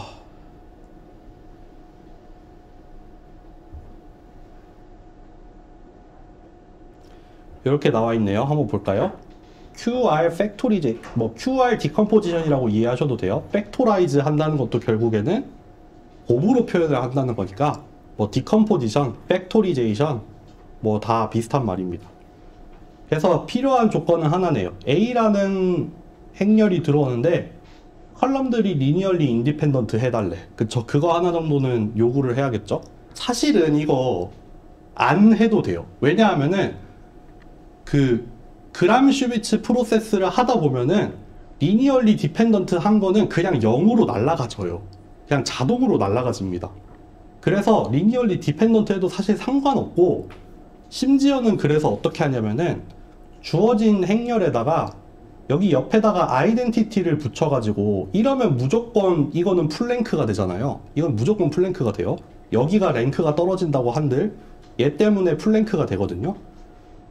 이렇게 나와 있네요. 한번 볼까요? QR 팩토리제, 뭐 QR 디컴포지션이라고 이해하셔도 돼요. 팩토라이즈 한다는 것도 결국에는 곱으로 표현을 한다는 거니까 뭐 디컴포지션, 팩토리제이션 뭐 다 비슷한 말입니다. 그래서 필요한 조건은 하나네요. A라는 행렬이 들어오는데 컬럼들이 리니얼리 인디펜던트 해달래. 그쵸? 그거 하나 정도는 요구를 해야겠죠? 사실은 이거 안 해도 돼요. 왜냐하면은 그 그람슈비츠 프로세스를 하다 보면은 리니얼리 디펜던트 한 거는 그냥 0으로 날아가져요. 그냥 자동으로 날아가집니다. 그래서 리니얼리 디펜던트 해도 사실 상관없고, 심지어는 그래서 어떻게 하냐면은 주어진 행렬에다가 여기 옆에다가 아이덴티티를 붙여가지고 이러면 무조건 이거는 풀랭크가 되잖아요. 이건 무조건 풀랭크가 돼요. 여기가 랭크가 떨어진다고 한들 얘 때문에 풀랭크가 되거든요.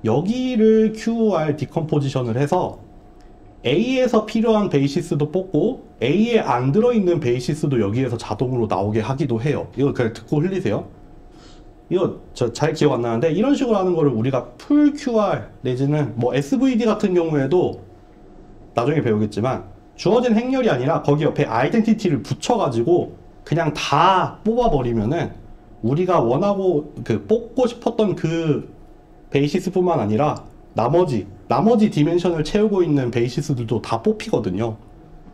여기를 QR 디컴포지션을 해서 A에서 필요한 베이시스도 뽑고 A에 안 들어있는 베이시스도 여기에서 자동으로 나오게 하기도 해요. 이거 그냥 듣고 흘리세요. 이거 저 잘 기억 안 나는데 이런 식으로 하는 거를 우리가 풀 QR 내지는 뭐 SVD 같은 경우에도 나중에 배우겠지만 주어진 행렬이 아니라 거기 옆에 아이덴티티를 붙여가지고 그냥 다 뽑아버리면은 우리가 원하고 그 뽑고 싶었던 그 베이시스 뿐만 아니라 나머지 디멘션을 채우고 있는 베이시스들도 다 뽑히거든요.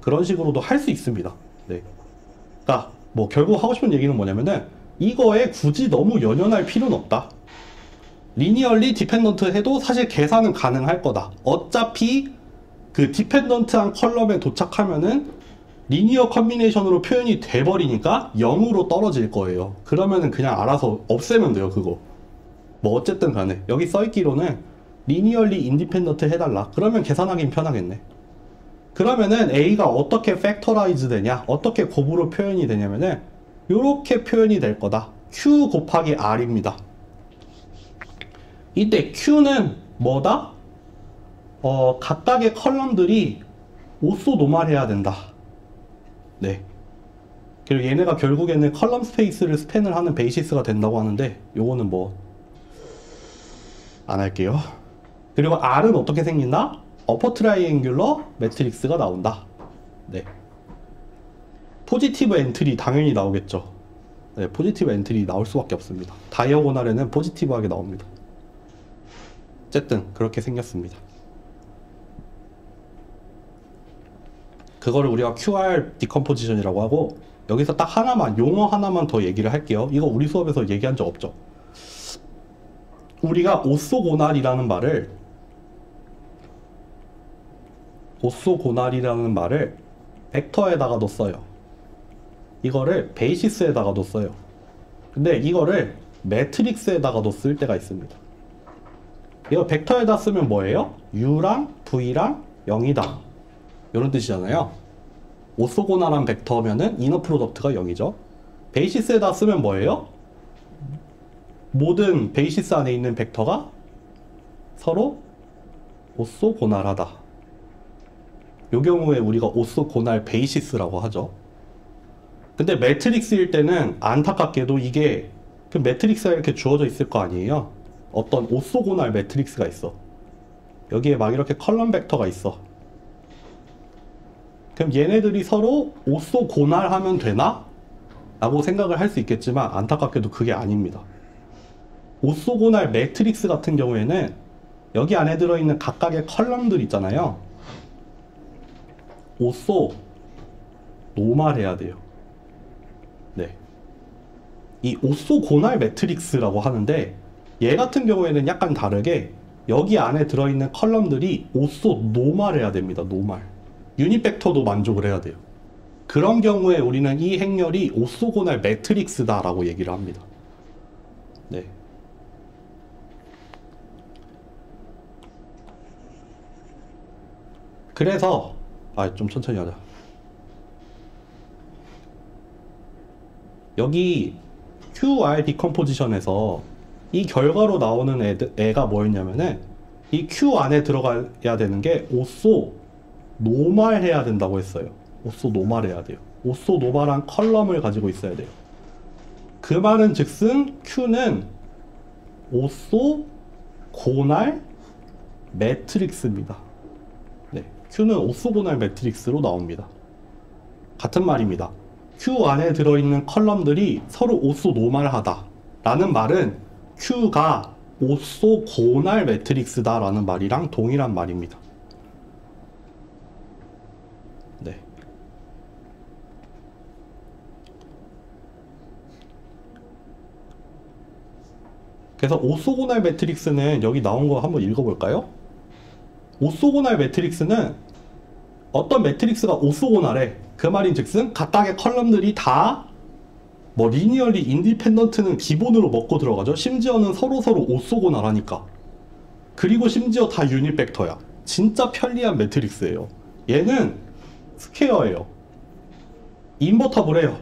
그런 식으로도 할 수 있습니다. 네. 그러니까 뭐 결국 하고 싶은 얘기는 뭐냐면은 이거에 굳이 너무 연연할 필요는 없다. 리니얼리 디펜던트 해도 사실 계산은 가능할 거다. 어차피 그 디펜던트한 컬럼에 도착하면은 리니어 컨비네이션으로 표현이 돼버리니까 0으로 떨어질 거예요. 그러면은 그냥 알아서 없애면 돼요, 그거. 뭐 어쨌든 간에 여기 써있기로는 리니얼리 인디펜던트 해달라. 그러면 계산하긴 편하겠네. 그러면은 A가 어떻게 팩터라이즈 되냐, 어떻게 곱으로 표현이 되냐면은 요렇게 표현이 될 거다. Q 곱하기 R입니다. 이때 Q는 뭐다? 각각의 컬럼들이 오소노멀해야 된다. 네. 그리고 얘네가 결국에는 컬럼 스페이스를 스팬을 하는 베이시스가 된다고 하는데 요거는 뭐 안 할게요. 그리고 R은 어떻게 생긴다? 어퍼 트라이앵귤러 매트릭스가 나온다. 네. 포지티브 엔트리 당연히 나오겠죠. 네, 포지티브 엔트리 나올 수밖에 없습니다. 다이어고널에는 포지티브하게 나옵니다. 어쨌든 그렇게 생겼습니다. 그거를 우리가 QR 디컴포지션이라고 하고, 여기서 딱 하나만, 용어 하나만 더 얘기를 할게요. 이거 우리 수업에서 얘기한 적 없죠. 우리가 오소고날이라는 말을 벡터에다가도 써요. 이거를 베이시스에다가도 써요. 근데 이거를 매트릭스에다가도 쓸 때가 있습니다. 이거 벡터에다 쓰면 뭐예요? U랑 V랑 0이다. 이런 뜻이잖아요. 오소고날한 벡터면은 이너 프로덕트가 0이죠. 베이시스에다 쓰면 뭐예요? 모든 베이시스 안에 있는 벡터가 서로 오소고날하다. 이 경우에 우리가 오소고날 베이시스라고 하죠. 근데 매트릭스일 때는 안타깝게도 이게 그 매트릭스가 이렇게 주어져 있을 거 아니에요. 어떤 오소고날 매트릭스가 있어. 여기에 막 이렇게 컬럼 벡터가 있어. 그럼 얘네들이 서로 오소고날 하면 되나? 라고 생각을 할 수 있겠지만 안타깝게도 그게 아닙니다. 오소고날 매트릭스 같은 경우에는 여기 안에 들어있는 각각의 컬럼들 있잖아요. 오소 노멀해야 돼요. 네. 이 오소고날 매트릭스라고 하는데 얘 같은 경우에는 약간 다르게 여기 안에 들어있는 컬럼들이 오소 노멀해야 됩니다. 노멀. 유니팩터도 만족을 해야 돼요. 그런 경우에 우리는 이 행렬이 오소고날 매트릭스다 라고 얘기를 합니다. 네. 그래서 좀 천천히 하자. 여기 QR 디컴포지션에서 이 결과로 나오는 애가 뭐였냐면은 이 Q 안에 들어가야 되는 게 오소 노멀 해야 된다고 했어요. 오소 노멀 해야 돼요. 오소 노멀한 컬럼을 가지고 있어야 돼요. 그 말은 즉슨 Q는 오소 고날 매트릭스입니다. Q는 오소고날 매트릭스로 나옵니다. 같은 말입니다. Q 안에 들어있는 컬럼들이 서로 오소노멀하다 라는 말은 Q가 오소고날 매트릭스다 라는 말이랑 동일한 말입니다. 네. 그래서 오소고날 매트릭스는 여기 나온 거 한번 읽어볼까요? 오소고날 매트릭스는 어떤 매트릭스가 오소고날해. 그 말인즉슨 각각의 컬럼들이 다 뭐 리니얼리 인디펜던트는 기본으로 먹고 들어가죠. 심지어는 서로서로 오소고날하니까. 그리고 심지어 다 유닛 벡터야. 진짜 편리한 매트릭스예요. 얘는 스퀘어예요. 인버터블해요.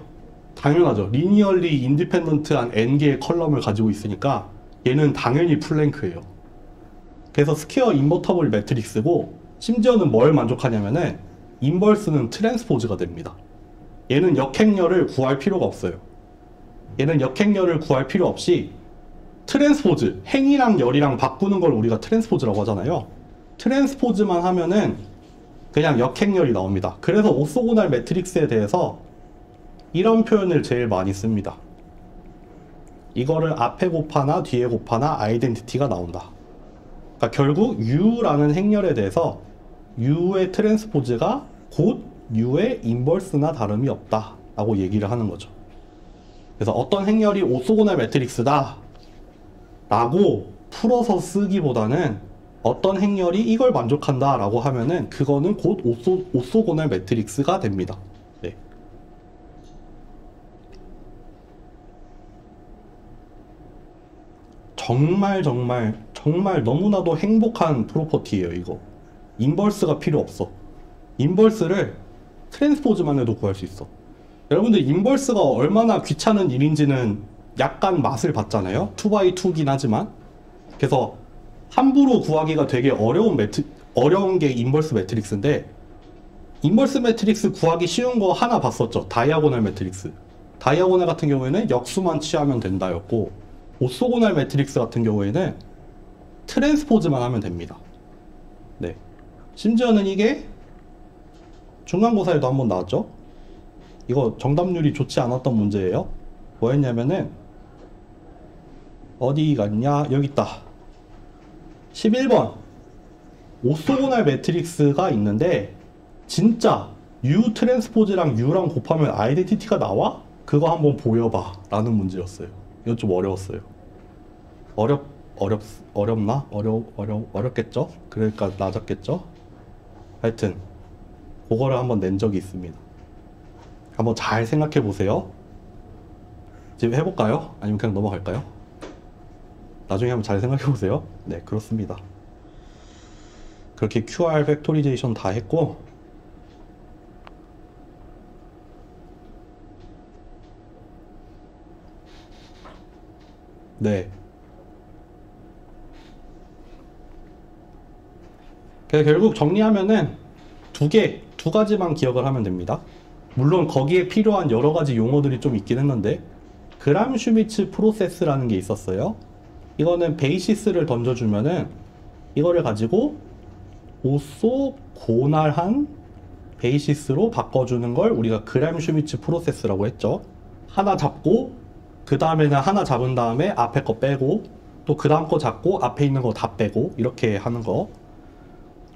당연하죠. 리니얼리 인디펜던트한 n개의 컬럼을 가지고 있으니까 얘는 당연히 플랭크예요. 그래서 스퀘어 인버터블 매트릭스고, 심지어는 뭘 만족하냐면은 인버스는 트랜스포즈가 됩니다. 얘는 역행렬을 구할 필요가 없어요. 얘는 역행렬을 구할 필요 없이 트랜스포즈, 행이랑 열이랑 바꾸는 걸 우리가 트랜스포즈라고 하잖아요. 트랜스포즈만 하면은 그냥 역행렬이 나옵니다. 그래서 오소고날 매트릭스에 대해서 이런 표현을 제일 많이 씁니다. 이거를 앞에 곱하나 뒤에 곱하나 아이덴티티가 나온다. 그러니까 결국 U라는 행렬에 대해서 U의 트랜스포즈가 곧 U의 인버스나 다름이 없다 라고 얘기를 하는 거죠. 그래서 어떤 행렬이 오소고날 매트릭스다 라고 풀어서 쓰기보다는 어떤 행렬이 이걸 만족한다 라고 하면은 그거는 곧 오소고날 매트릭스가 됩니다. 네. 정말 너무나도 행복한 프로퍼티예요. 이거 인버스가 필요 없어. 인버스를 트랜스포즈만 해도 구할 수 있어. 여러분들 인버스가 얼마나 귀찮은 일인지는 약간 맛을 봤잖아요. 2x2긴 하지만. 그래서 함부로 구하기가 되게 어려운 게 인버스 매트릭스인데, 인버스 매트릭스 구하기 쉬운 거 하나 봤었죠. 다이아고널 매트릭스. 다이아고널 같은 경우에는 역수만 취하면 된다였고, 오소고날 매트릭스 같은 경우에는 트랜스포즈만 하면 됩니다. 네. 심지어는 이게 중간고사에도 한번 나왔죠. 이거 정답률이 좋지 않았던 문제예요. 뭐였냐면은 어디 갔냐? 여기 있다. 11번 오소고날 매트릭스가 있는데 진짜 U 트랜스포즈랑 U랑 곱하면 아이덴티티가 나와? 그거 한번 보여봐 라는 문제였어요. 이거 좀 어려웠어요. 어렵나? 어렵겠죠? 그러니까 낮았겠죠? 하여튼 그거를 한번 낸 적이 있습니다. 한번 잘 생각해 보세요. 지금 해볼까요? 아니면 그냥 넘어갈까요? 나중에 한번 잘 생각해 보세요. 네, 그렇습니다. 그렇게 QR 팩토리제이션 다 했고, 네. 그래서 결국 정리하면은 두 가지만 기억을 하면 됩니다. 물론 거기에 필요한 여러 가지 용어들이 좀 있긴 했는데, 그람 슈미츠 프로세스라는 게 있었어요. 이거는 베이시스를 던져주면은 이거를 가지고 오소고날한 베이시스로 바꿔주는 걸 우리가 그람 슈미츠 프로세스라고 했죠. 하나 잡고 그 다음에는 하나 잡은 다음에 앞에 거 빼고 또 그 다음 거 잡고 앞에 있는 거 다 빼고 이렇게 하는 거.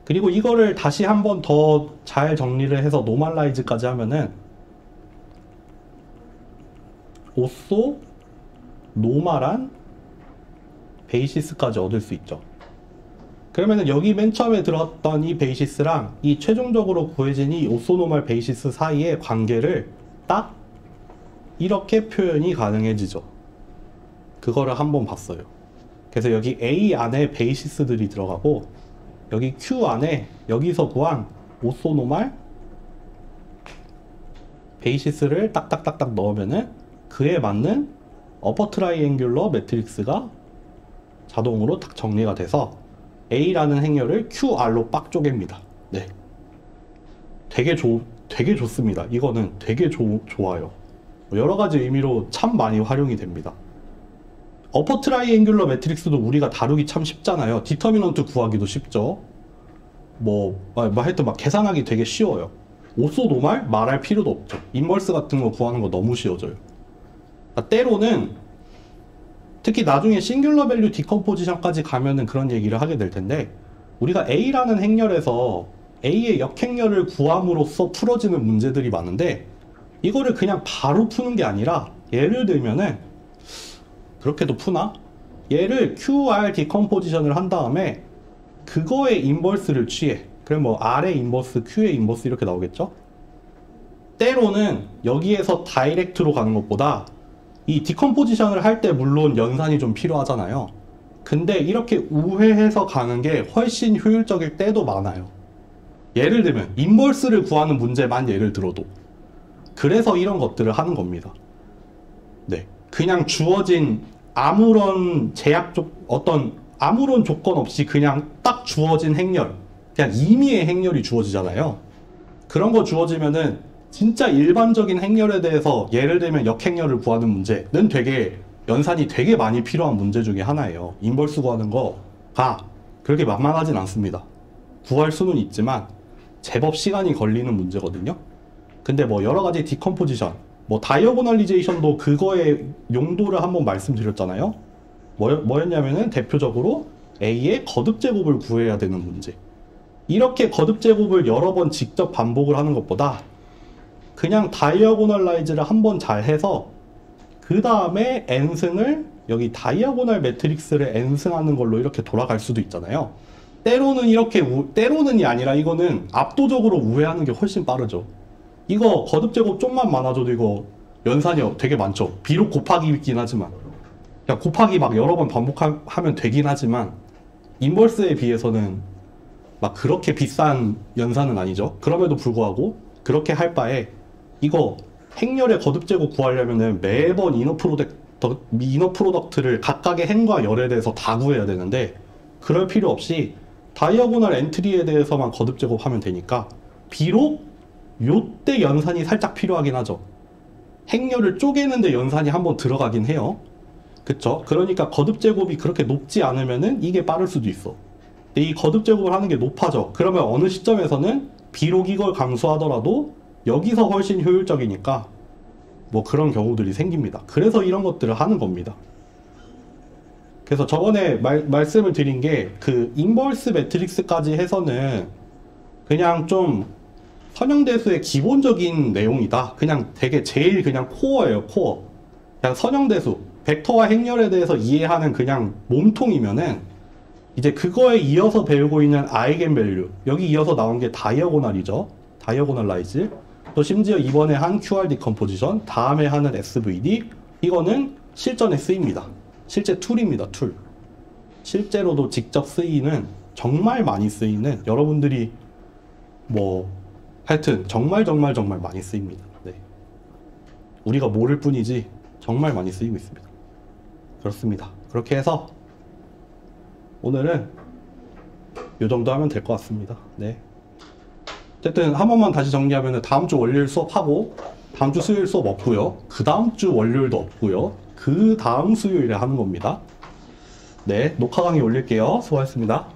그리고 이거를 다시 한 번 더 잘 정리를 해서 노멀라이즈까지 하면은 오소 노멀한 베이시스까지 얻을 수 있죠. 그러면은 여기 맨 처음에 들어갔던 이 베이시스랑 이 최종적으로 구해진 이 오소노멀 베이시스 사이의 관계를 딱 이렇게 표현이 가능해지죠. 그거를 한번 봤어요. 그래서 여기 A 안에 베이시스들이 들어가고 여기 Q 안에 여기서 구한 오소노멀 베이시스를 딱딱딱딱 넣으면은 그에 맞는 어퍼 트라이앵귤러 매트릭스가 자동으로 딱 정리가 돼서 A라는 행렬을 QR로 빡 쪼갭니다. 네. 되게 좋습니다. 이거는 되게 좋아요. 여러 가지 의미로 참 많이 활용이 됩니다. 어퍼 트라이앵귤러 매트릭스도 우리가 다루기 참 쉽잖아요. 디터미넌트 구하기도 쉽죠. 하여튼 막 계산하기 되게 쉬워요. 오소 노말 말할 필요도 없죠. 인버스 같은 거 구하는 거 너무 쉬워져요. 그러니까 때로는 특히 나중에 싱귤러 밸류 디컴포지션까지 가면은 그런 얘기를 하게 될 텐데, 우리가 A라는 행렬에서 A의 역행렬을 구함으로써 풀어지는 문제들이 많은데, 이거를 그냥 바로 푸는 게 아니라, 예를 들면은 그렇게도 푸나? 얘를 QR 디컴포지션을 한 다음에 그거의 인버스를 취해. 그럼 뭐 R의 인버스, Q의 인버스 이렇게 나오겠죠? 때로는 여기에서 다이렉트로 가는 것보다 이 디컴포지션을 할 때 물론 연산이 좀 필요하잖아요. 근데 이렇게 우회해서 가는 게 훨씬 효율적일 때도 많아요. 예를 들면 인버스를 구하는 문제만 예를 들어도, 그래서 이런 것들을 하는 겁니다. 네, 그냥 주어진 아무런 아무런 조건 없이 그냥 딱 주어진 행렬, 그냥 임의의 행렬이 주어지잖아요. 그런 거 주어지면은 진짜 일반적인 행렬에 대해서 예를 들면 역행렬을 구하는 문제는 되게 연산이 되게 많이 필요한 문제 중에 하나예요. 인버스 구하는 거가 그렇게 만만하진 않습니다. 구할 수는 있지만 제법 시간이 걸리는 문제거든요. 근데 뭐 여러 가지 디컴포지션, 뭐 다이어고널리제이션도 그거의 용도를 한번 말씀드렸잖아요. 뭐였냐면은 대표적으로 A의 거듭 제곱을 구해야 되는 문제. 이렇게 거듭 제곱을 여러 번 직접 반복을 하는 것보다 그냥 다이어고널라이즈를 한번 잘 해서 그 다음에 n승을 여기 다이어고널 매트릭스를 n승하는 걸로 이렇게 돌아갈 수도 있잖아요. 때로는 이렇게 때로는이 아니라 이거는 압도적으로 우회하는 게 훨씬 빠르죠. 이거 거듭 제곱 좀만 많아져도 이거 연산이 되게 많죠. 비록 곱하기이긴 하지만, 그냥 곱하기 막 여러 번 반복하면 되긴 하지만 인버스에 비해서는 막 그렇게 비싼 연산은 아니죠. 그럼에도 불구하고 그렇게 할 바에 이거 행렬의 거듭 제곱 구하려면은 매번 이너 프로덕트를 각각의 행과 열에 대해서 다 구해야 되는데, 그럴 필요 없이 다이어고널 엔트리에 대해서만 거듭 제곱하면 되니까, 비록 요때 연산이 살짝 필요하긴 하죠. 행렬을 쪼개는데 연산이 한번 들어가긴 해요. 그쵸? 그러니까 거듭 제곱이 그렇게 높지 않으면은 이게 빠를 수도 있어. 근데 이 거듭 제곱을 하는 게 높아져. 그러면 어느 시점에서는 비록 이걸 감수하더라도 여기서 훨씬 효율적이니까 뭐 그런 경우들이 생깁니다. 그래서 이런 것들을 하는 겁니다. 그래서 저번에 말씀을 드린 게 그 인버스 매트릭스까지 해서는 그냥 좀 선형대수의 기본적인 내용이다. 그냥 되게 제일 그냥 코어예요, 코어. 그냥 선형대수, 벡터와 행렬에 대해서 이해하는 그냥 몸통이면은 이제 그거에 이어서 배우고 있는 아이겐밸류, 여기 이어서 나온 게 다이어고널이죠. 다이어고널라이즈. 또 심지어 이번에 한 QR 디컴포지션, 다음에 하는 SVD, 이거는 실전에 쓰입니다. 실제 툴입니다, 툴. 실제로도 직접 쓰이는, 정말 많이 쓰이는, 여러분들이 뭐 하여튼 정말 많이 쓰입니다. 네. 우리가 모를 뿐이지 정말 많이 쓰이고 있습니다. 그렇습니다. 그렇게 해서 오늘은 이 정도 하면 될 것 같습니다. 네. 어쨌든 한 번만 다시 정리하면 다음 주 월요일 수업하고 다음 주 수요일 수업 없고요. 그 다음 주 월요일도 없고요. 그 다음 수요일에 하는 겁니다. 네, 녹화 강의 올릴게요. 수고하셨습니다.